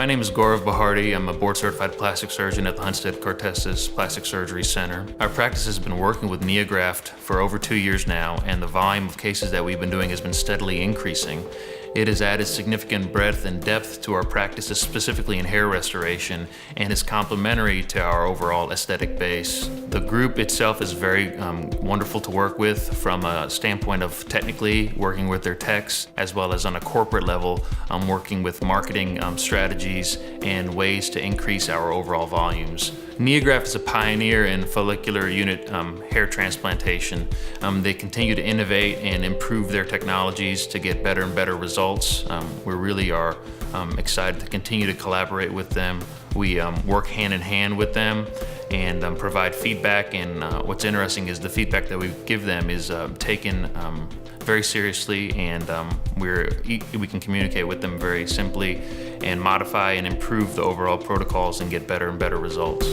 My name is Gaurav Bharti. I'm a board-certified plastic surgeon at the Hunstead-Cortesas Plastic Surgery Center. Our practice has been working with NeoGraft for over 2 years now, and the volume of cases that we've been doing has been steadily increasing. It has added significant breadth and depth to our practices, specifically in hair restoration, and is complementary to our overall aesthetic base. The group itself is very wonderful to work with from a standpoint of technically working with their techs, as well as on a corporate level, working with marketing strategies and ways to increase our overall volumes. NeoGraft is a pioneer in follicular unit hair transplantation. They continue to innovate and improve their technologies to get better and better results. We really are excited to continue to collaborate with them. We work hand in hand with them and provide feedback, and what's interesting is the feedback that we give them is taken very seriously, and we can communicate with them very simply and modify and improve the overall protocols and get better and better results.